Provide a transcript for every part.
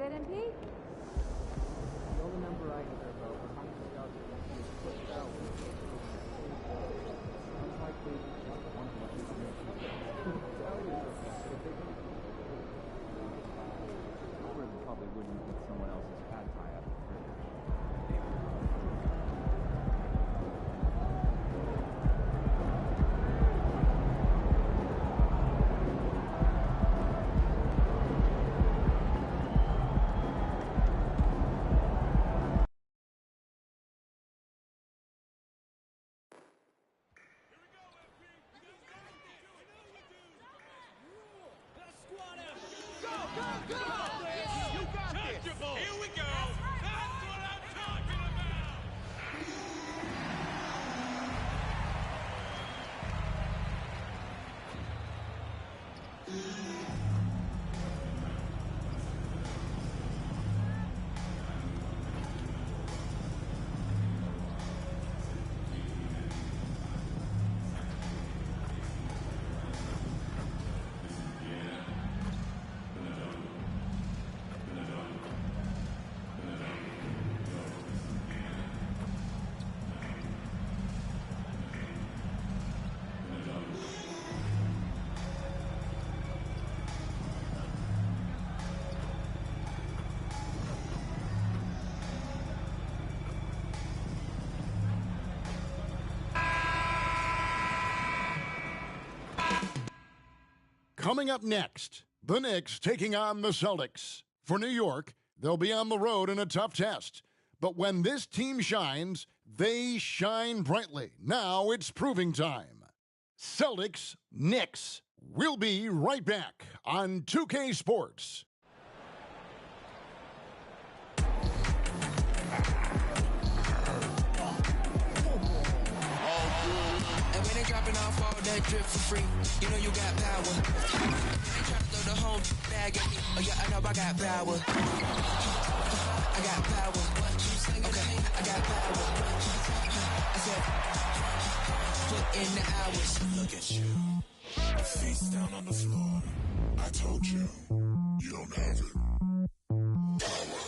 good, MP? The only number I hear about was how many scouts are actually pushed out. Unlikely, one probably wouldn't put someone else's pad tie up. Coming up next, the Knicks taking on the Celtics. For New York, they'll be on the road in a tough test. But when this team shines, they shine brightly. Now it's proving time. Celtics, Knicks. We'll be right back on 2K Sports. Dropping off all that drip for free. You know you got power. They try to throw the whole bag at me. Oh yeah, I know I got power. I got power. Okay, I got power. I said, put in the hours. Look at you. Face down on the floor. I told you, you don't have it. Power.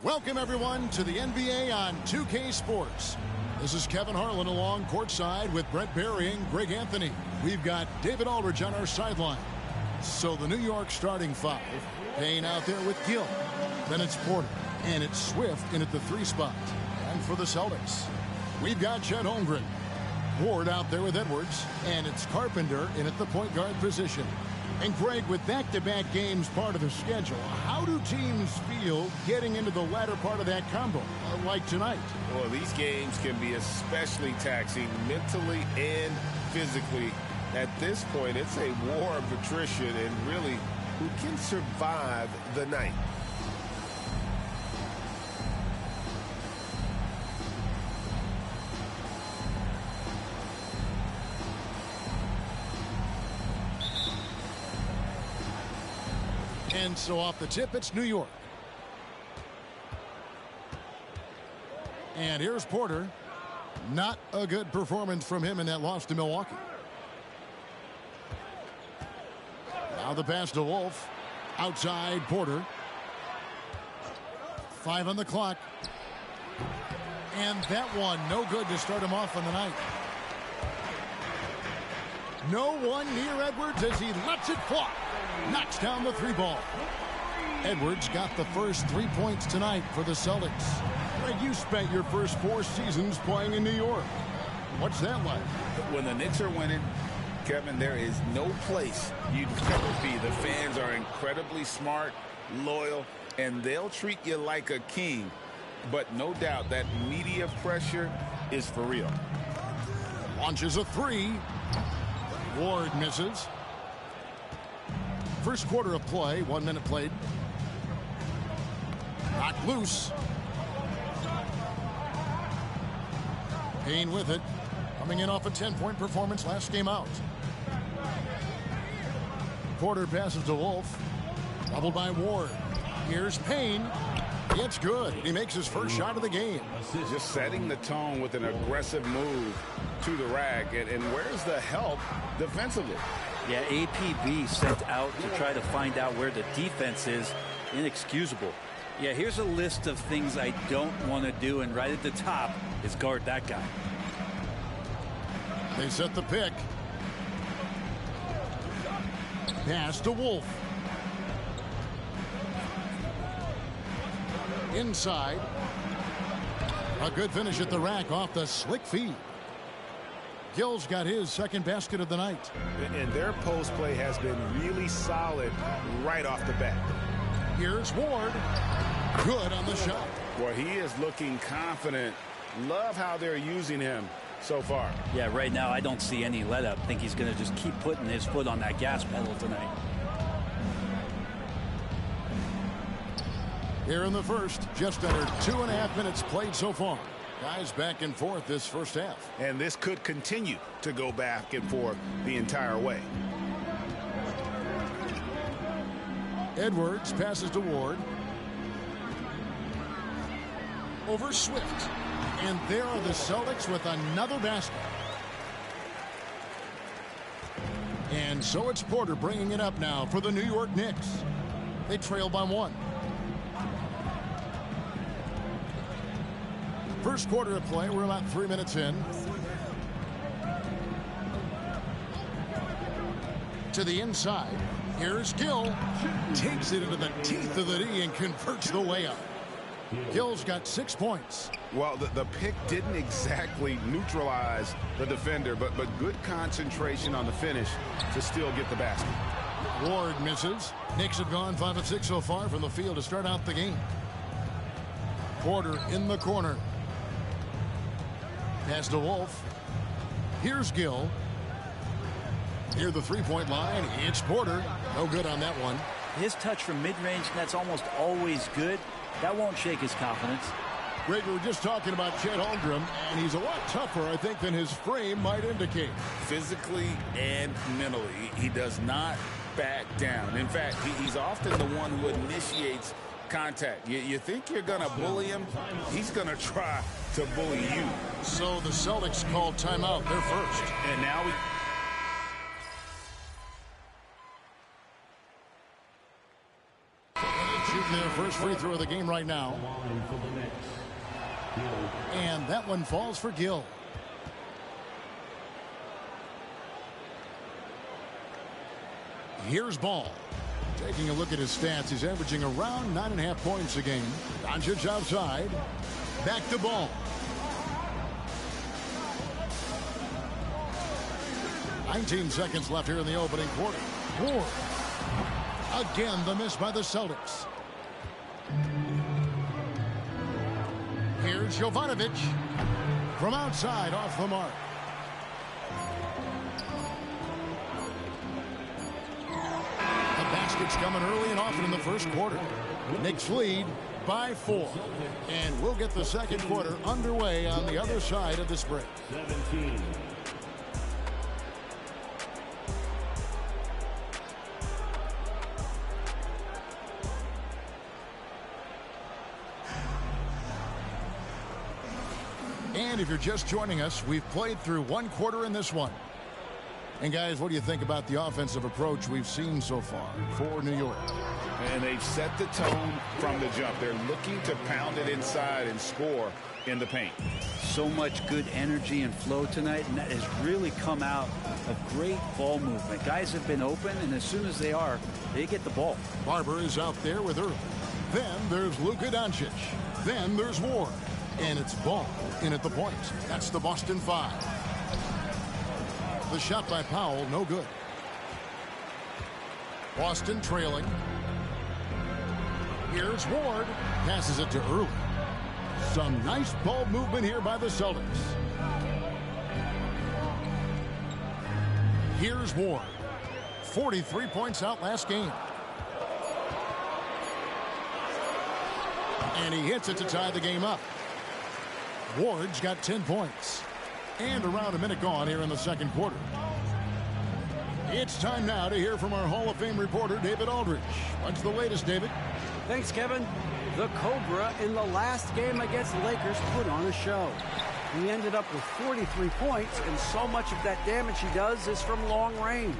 Welcome everyone to the NBA on 2K Sports. This is Kevin Harlan along courtside with Brent Barry and Greg Anthony. We've got David Aldridge on our sideline. So the New York starting five, Payne out there with Gill. Then it's Porter, and it's Swift in at the 3 spot. And for the Celtics, we've got Chet Holmgren. Ward out there with Edwards, and it's Carpenter in at the point guard position. And Greg, with back-to-back games part of the schedule, how do teams feel getting into the latter part of that combo, like tonight? Well, these games can be especially taxing mentally and physically. At this point, it's a war of attrition and really who can survive the night. And so off the tip, it's New York. And here's Porter. Not a good performance from him in that loss to Milwaukee. Now the pass to Wolf. Outside Porter. 5 on the clock. And that one, no good to start him off on the night. No one near Edwards as he lets it fly. Knocks down the 3 ball. Edwards got the first 3 points tonight for the Celtics. Greg, you spent your first 4 seasons playing in New York. What's that like? When the Knicks are winning, Kevin, there is no place you'd rather be. The fans are incredibly smart, loyal, and they'll treat you like a king. But no doubt that media pressure is for real. Launches a 3. Ward misses. First quarter of play, 1 minute played. Knocked loose. Payne with it. Coming in off a 10-point performance last game out. Porter passes to Wolf. Doubled by Ward. Here's Payne. It's good. He makes his first shot of the game. Just setting the tone with an aggressive move to the rack. And where's the help defensively? Yeah, APB sent out to try to find out where the defense is. Inexcusable. Yeah, here's a list of things I don't want to do, and right at the top is guard that guy. They set the pick. Pass to Wolf. Inside. A good finish at the rack off the slick feed. Gill's got his second basket of the night. And their post play has been really solid right off the bat. Here's Ward. Good on the shot. Well, he is looking confident. Love how they're using him so far. Yeah, right now I don't see any let up. I think he's going to just keep putting his foot on that gas pedal tonight. Here in the first, just under 2.5 minutes played so far. Guys back and forth this first half. And this could continue to go back and forth the entire way. Edwards passes to Ward. Over Swift. And there are the Celtics with another basket. And so it's Porter bringing it up now for the New York Knicks. They trail by 1. First quarter of play, we're about 3 minutes in. To the inside. Here's Gill. Takes it into the teeth of the D and converts the layup. Gill's got 6 points. Well, the pick didn't exactly neutralize the defender, but good concentration on the finish to still get the basket. Ward misses. Knicks have gone 5 of 6 so far from the field to start out the game. Porter in the corner. Pass to Wolf. Here's Gill. Near the three-point line, it's Porter. No good on that one. His touch from mid-range, that's almost always good. That won't shake his confidence. Greg, we were just talking about Chet Holmgren, and he's a lot tougher, I think, than his frame might indicate. Physically and mentally, he does not back down. In fact, he's often the one who initiates contact. You think you're going to bully him? He's going to try to bully you. So the Celtics called timeout. They're first. And now we... Shooting their first free throw of the game right now. And that one falls for Gill. Here's Ball. Taking a look at his stats, he's averaging around 9.5 points a game. Doncic outside. Back to Ball. "19 seconds left here in the opening quarter. Ward. Again, the miss by the Celtics. Here's Jovanovic. From outside, off the mark. The basket's coming early and often in the first quarter. Knicks lead by 4. And we'll get the second quarter underway on the other side of this break. 17. And if you're just joining us, we've played through one quarter in this one. And guys, what do you think about the offensive approach we've seen so far for New York? And they've set the tone from the jump. They're looking to pound it inside and score in the paint. So much good energy and flow tonight, and that has really come out of great ball movement. Guys have been open, and as soon as they are, they get the ball. Barber is out there with Earl. Then there's Luka Doncic. Then there's Ward. And it's Ball in at the point. That's the Boston 5. The shot by Powell, no good. Boston trailing. Here's Ward. Passes it to Earl. Some nice ball movement here by the Celtics. Here's Ward. 43 points out last game. And he hits it to tie the game up. Ward's got 10 points. And around a minute gone here in the second quarter. It's time now to hear from our Hall of Fame reporter, David Aldridge. What's the latest, David? Thanks, Kevin. The Cobra in the last game against the Lakers put on a show. He ended up with 43 points, and so much of that damage he does is from long range.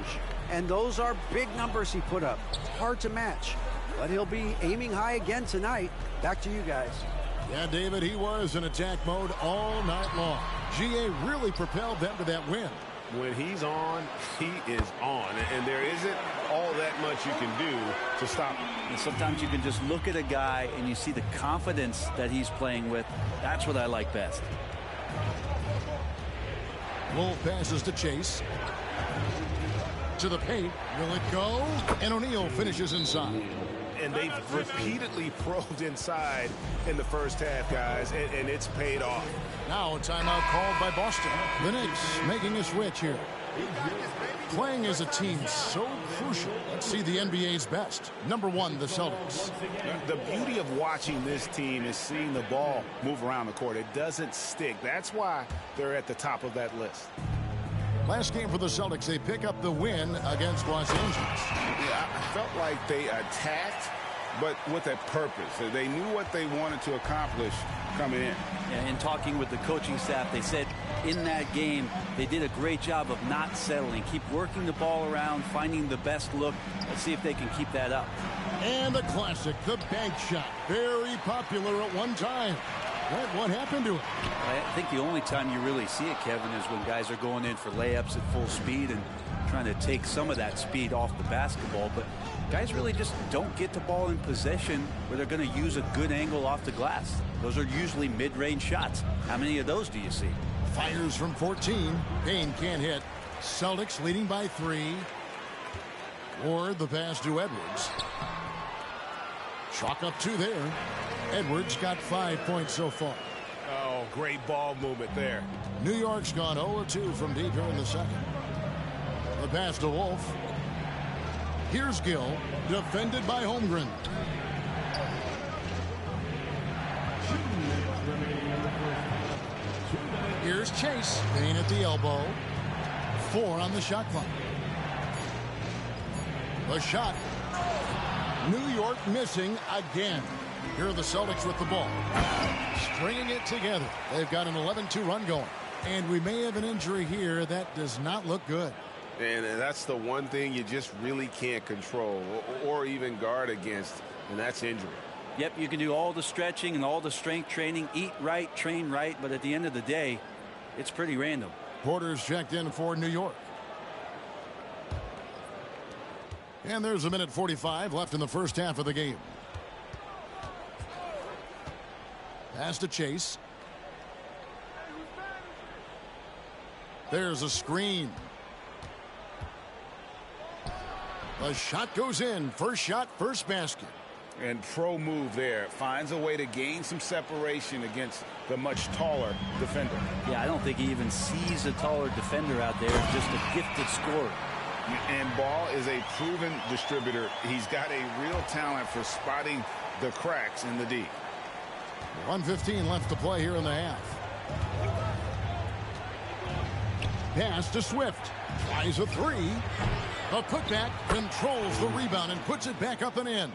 And those are big numbers he put up. It's hard to match. But he'll be aiming high again tonight. Back to you guys. Yeah, David, he was in attack mode all night long. GA really propelled them to that win. When he's on, he is on. And there isn't all that much you can do to stop him. And sometimes you can just look at a guy and you see the confidence that he's playing with. That's what I like best. Wolf passes to Chase. To the paint. Will it go? And O'Neal finishes inside. And they've repeatedly probed inside in the first half, guys, and it's paid off. Now a timeout called by Boston. The Knicks making a switch here. Playing as a team so crucial. Let's see the NBA's best. Number 1, the Celtics. The beauty of watching this team is seeing the ball move around the court. It doesn't stick. That's why they're at the top of that list. Last game for the Celtics, they pick up the win against Los Angeles. Yeah, I felt like they attacked, but with a purpose. They knew what they wanted to accomplish coming in. Yeah, in talking with the coaching staff, they said in that game they did a great job of not settling. Keep working the ball around, finding the best look. Let's see if they can keep that up. And the classic, the bank shot. Very popular at one time. What happened to it? I think the only time you really see it, Kevin, is when guys are going in for layups at full speed and trying to take some of that speed off the basketball. But guys really just don't get the ball in possession where they're going to use a good angle off the glass. Those are usually mid-range shots. How many of those do you see? Fires from 14. Payne can't hit. Celtics leading by 3. Ward the pass to Edwards. Chalk up 2 there. Edwards got 5 points so far. Oh, great ball movement there. New York's gone 0-2 from deep here in the second. The pass to Wolf. Here's Gill, defended by Holmgren. Here's Chase. Payne at the elbow. 4 on the shot clock. The shot. New York missing again. Here are the Celtics with the ball. Stringing it together. They've got an 11-2 run going. And we may have an injury here that does not look good. And that's the one thing you just really can't control or even guard against, and that's injury. Yep, you can do all the stretching and all the strength training, eat right, train right, but at the end of the day, it's pretty random. Porter's checked in for New York. And there's a minute 45 left in the first half of the game. Pass to Chase. There's a screen. The shot goes in. First shot, first basket. And pro move there. Finds a way to gain some separation against the much taller defender. Yeah, I don't think he even sees a taller defender out there. Just a gifted scorer. And Ball is a proven distributor. He's got a real talent for spotting the cracks in the D. 1:15 left to play here in the half. Pass to Swift. Tries a 3. A putback, controls the rebound and puts it back up and in.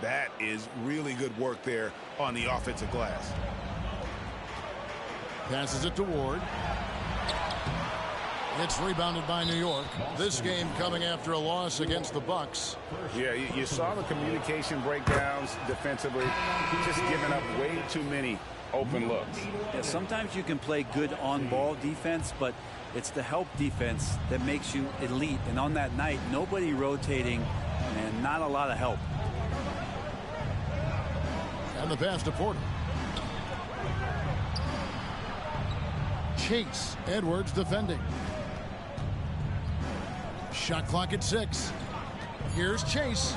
That is really good work there on the offensive glass. Passes it to Ward. It's rebounded by New York. This game coming after a loss against the Bucks. Yeah, you saw the communication breakdowns defensively. Just giving up way too many open looks. Yeah, sometimes you can play good on-ball defense, but it's the help defense that makes you elite. And on that night, nobody rotating and not a lot of help. And the pass to Porter. Chase. Edwards defending. Shot clock at 6. Here's Chase.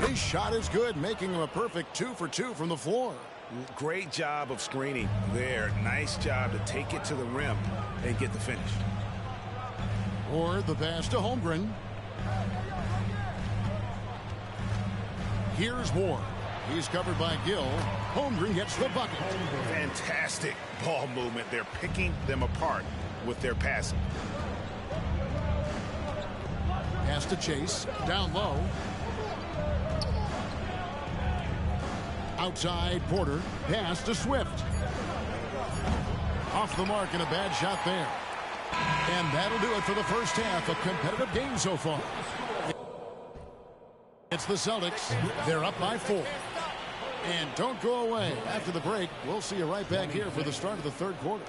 His shot is good, making him a perfect 2 for 2 from the floor. Great job of screening there. Nice job to take it to the rim and get the finish. Or the pass to Holmgren. Here's Ward. He's covered by Gill. Holmgren gets the bucket. Fantastic ball movement. They're picking them apart with their passing. Pass to Chase. Down low. Outside Porter. Pass to Swift. Off the mark and a bad shot there. And that'll do it for the first half. A competitive game so far. It's the Celtics. They're up by 4. And don't go away. After the break, we'll see you right back here for the start of the third quarter.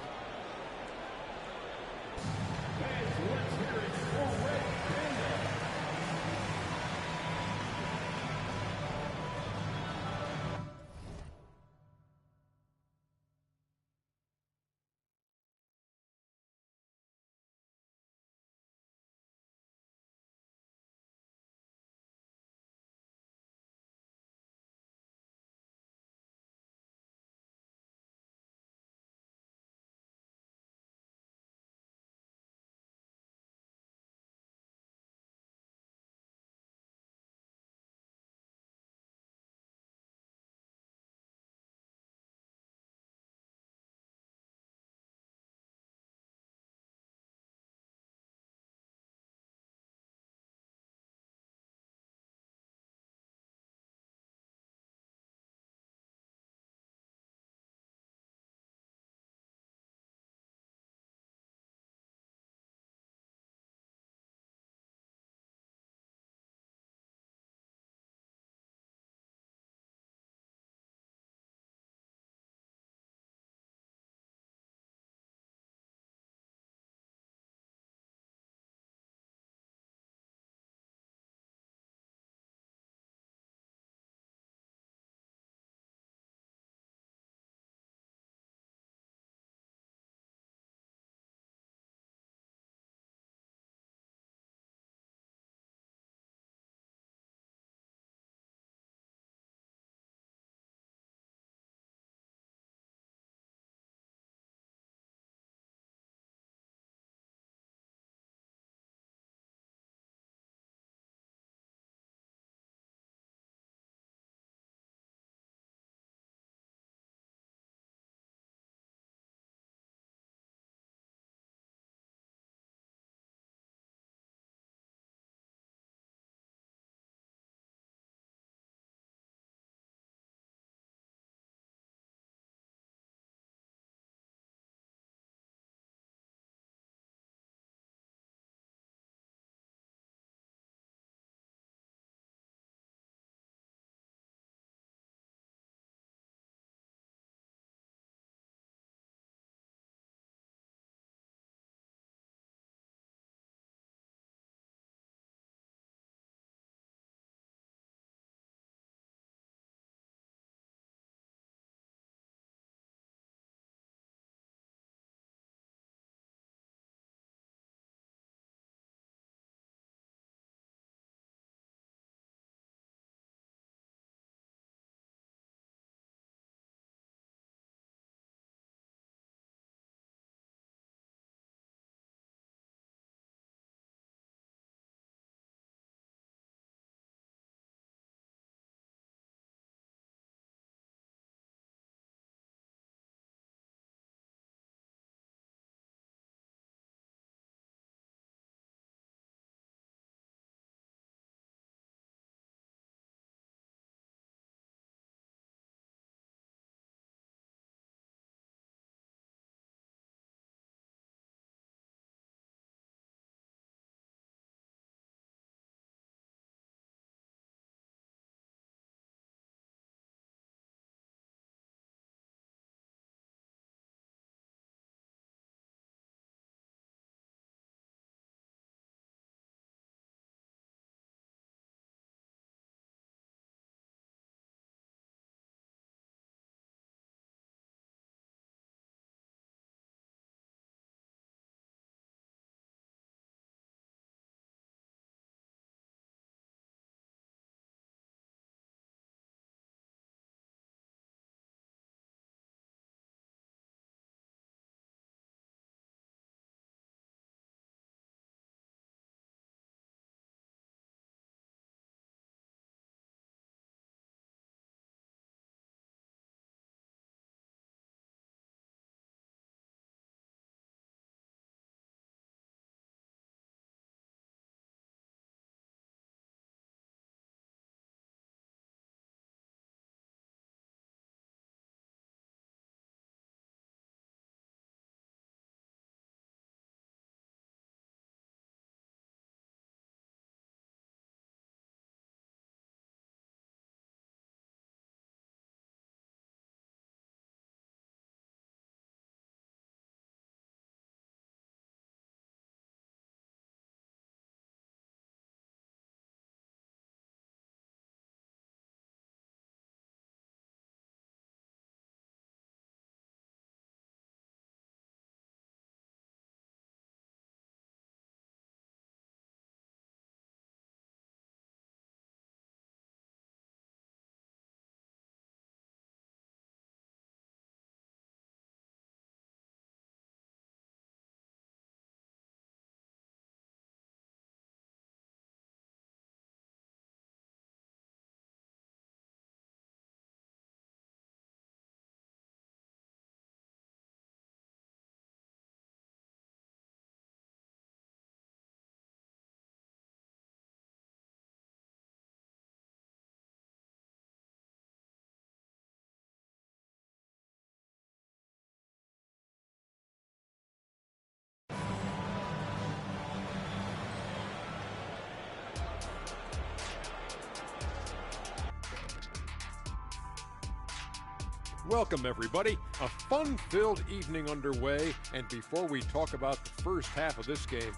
Welcome, everybody. A fun-filled evening underway, and before we talk about the first half of this game,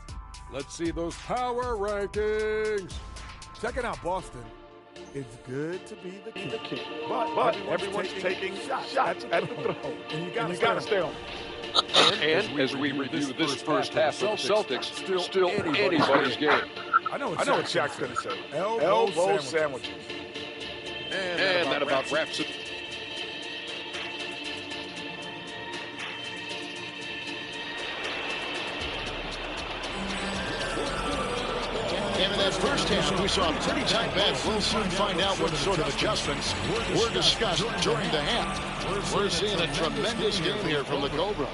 let's see those power rankings. Checking out Boston. It's good to be the king. But everyone's taking shots at the throw. And you got to stay on. And as we review this first half of the Celtics, still anybody's game. I know what Shaq's going to say. Elbow sandwiches. And that about wraps it. And in that first half, we saw a pretty tight bet. We'll soon find out what sort of adjustments were discussed during the half. We're seeing a tremendous game here from the Cobra.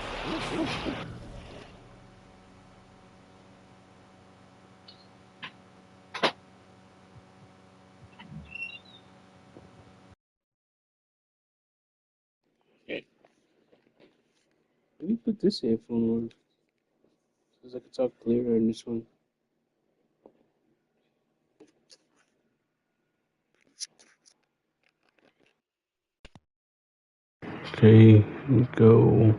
Let me put this headphone on, because I can talk clearer in this one. Okay, go.